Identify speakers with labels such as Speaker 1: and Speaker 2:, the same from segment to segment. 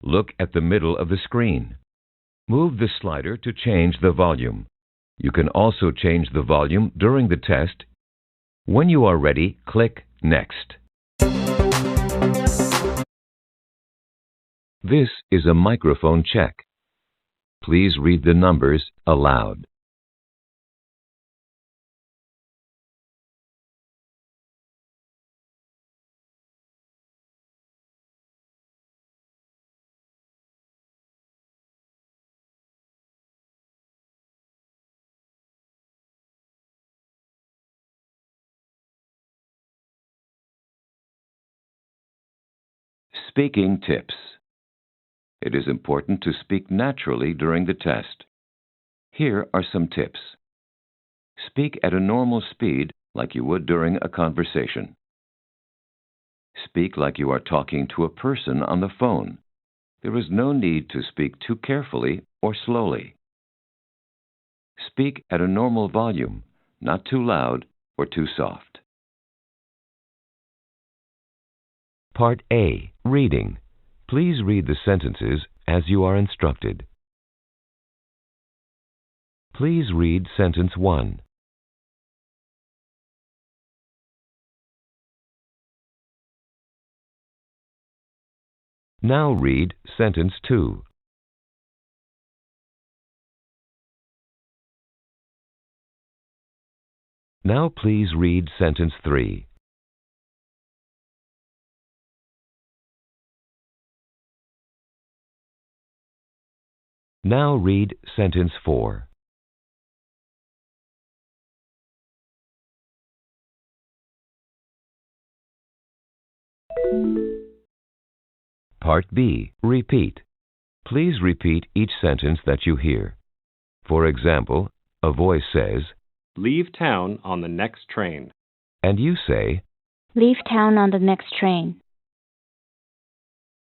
Speaker 1: Look at the middle of the screen. Move the slider to change the volume. You can also change the volume during the test. When you are ready, click Next. This is a microphone check. Please read the numbers aloud. Speaking tips. It is important to speak naturally during the test. Here are some tips. Speak at a normal speed like you would during a conversation. Speak like you are talking to a person on the phone. There is no need to speak too carefully or slowly. Speak at a normal volume, not too loud or too soft. Part A. Reading. Please read the sentences as you are instructed. Please read sentence 1. Now read sentence 2. Now please read sentence 3. Now read sentence 4. Part B. Repeat. Please repeat each sentence that you hear. For example, a voice says,
Speaker 2: "Leave town on the next train."
Speaker 1: and you say,
Speaker 3: Leave town on the next train.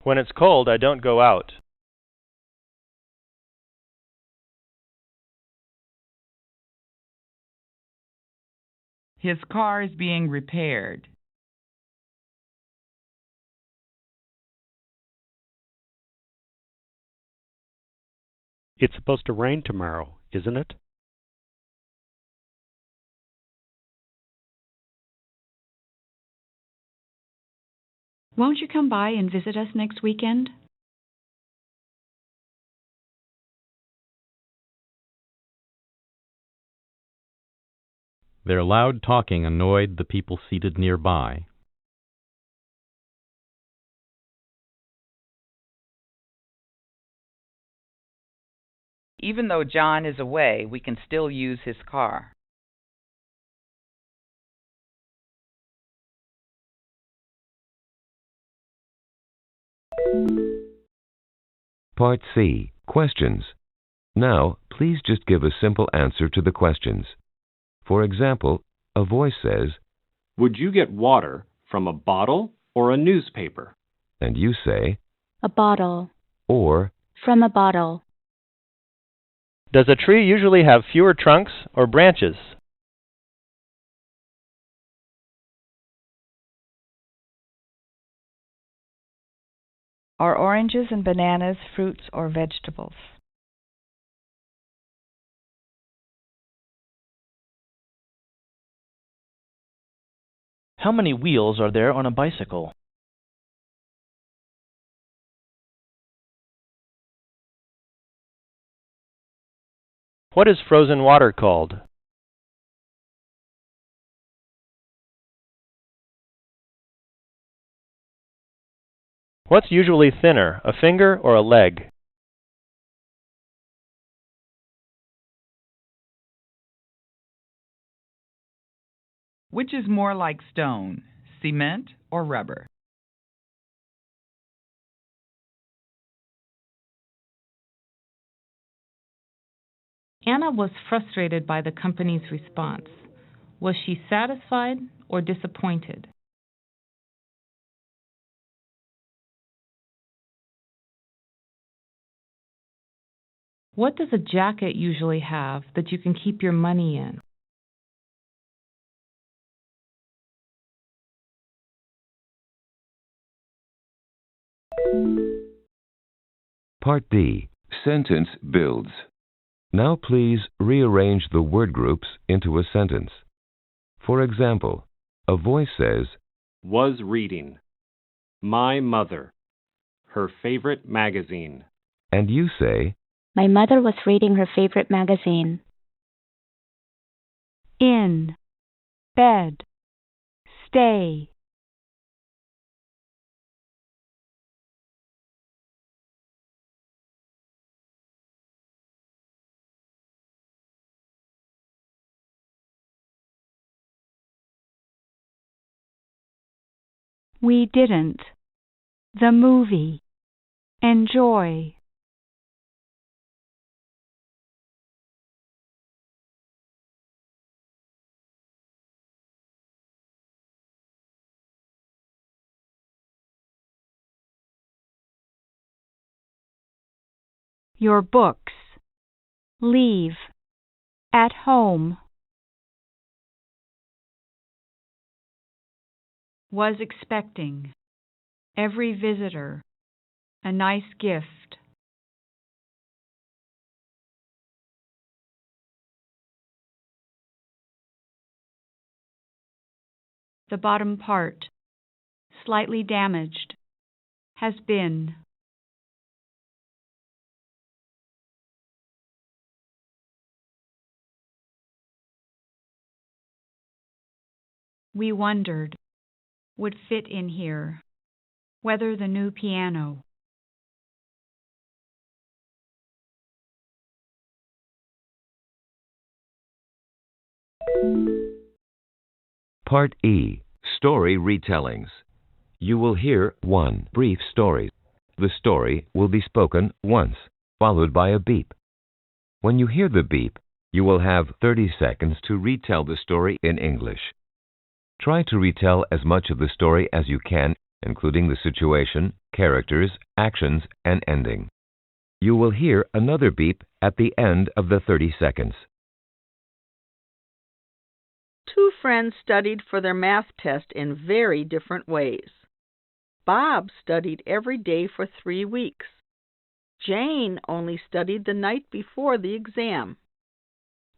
Speaker 4: When it's cold, I don't go out.
Speaker 5: His car is being repaired.
Speaker 2: It's supposed to rain tomorrow, isn't it?
Speaker 6: Won't you come by and visit us next weekend?
Speaker 7: Their loud talking annoyed the people seated nearby.
Speaker 5: Even though John is away, we can still use his car.
Speaker 1: Part C. Questions. Now, please just give a simple answer to the questions. For example, a voice says,
Speaker 2: Would you get water from a bottle or a newspaper?
Speaker 1: and you say,
Speaker 3: A bottle.
Speaker 1: or,
Speaker 3: From a bottle.
Speaker 4: Does a tree usually have fewer trunks or branches?
Speaker 8: Are oranges and bananas fruits or vegetables?
Speaker 9: How many wheels are there on a bicycle?
Speaker 4: What is frozen water called? What's usually thinner, a finger or a leg?
Speaker 5: Which is more like stone, cement or rubber?
Speaker 10: Anna was frustrated by the company's response. Was she satisfied or disappointed? What does a jacket usually have that you can keep your money in?
Speaker 1: Part D. Sentence builds. Now please rearrange the word groups into a sentence. For example, a voice says,
Speaker 2: Was reading. My mother. Her favorite magazine.
Speaker 1: and you say,
Speaker 3: My mother was reading her favorite magazine.
Speaker 6: In. Bed. Stay. We didn't. The movie. Enjoy. Your books. Leave. At home. Was expecting. Every visitor. A nice gift. The bottom part. Slightly damaged. Has been. We wondered. Would fit in here. Whether the new piano.
Speaker 1: Part E. Story retellings. You will hear one brief story. The story will be spoken once, followed by a beep. When you hear the beep, you will have 30 seconds to retell the story in English. Try to retell as much of the story as you can, including the situation, characters, actions, and ending. You will hear another beep at the end of the 30 seconds.
Speaker 11: Two friends studied for their math test in very different ways. Bob studied every day for 3 weeks. Jane only studied the night before the exam.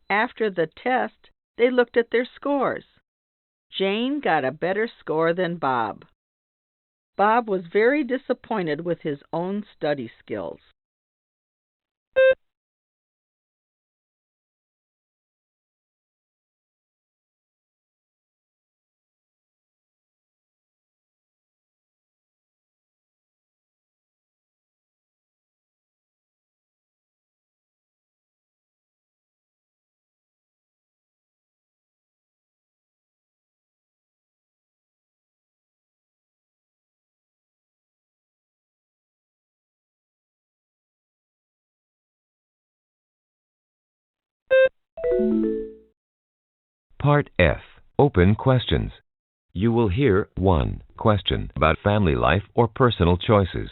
Speaker 11: After the test, they looked at their scores. Jane got a better score than Bob. Bob was very disappointed with his own study skills.
Speaker 1: Part F. Open questions. You will hear one question about family life or personal choices.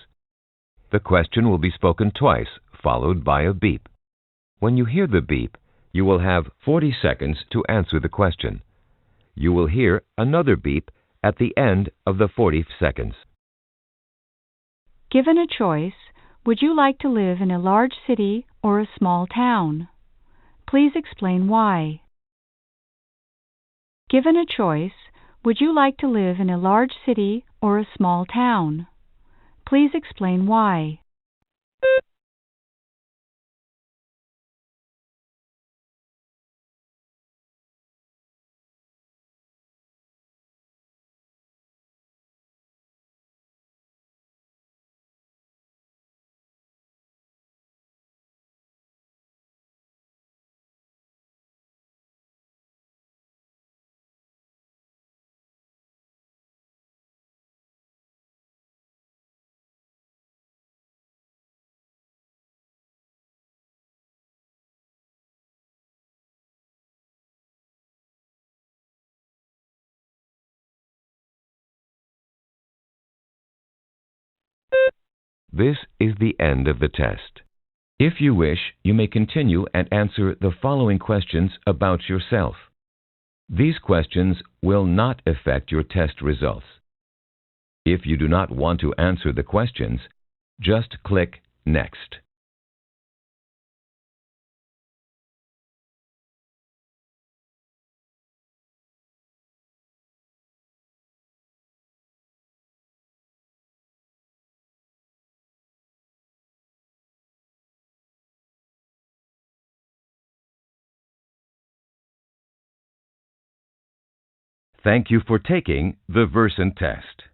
Speaker 1: The question will be spoken twice, followed by a beep. When you hear the beep, you will have 40 seconds to answer the question. You will hear another beep at the end of the 40 seconds.
Speaker 6: Given a choice, would you like to live in a large city or a small town? Please explain why. Given a choice, would you like to live in a large city or a small town? Please explain why.
Speaker 1: This is the end of the test. If you wish, you may continue and answer the following questions about yourself. These questions will not affect your test results. If you do not want to answer the questions, just click Next. Thank you for taking the Versant test.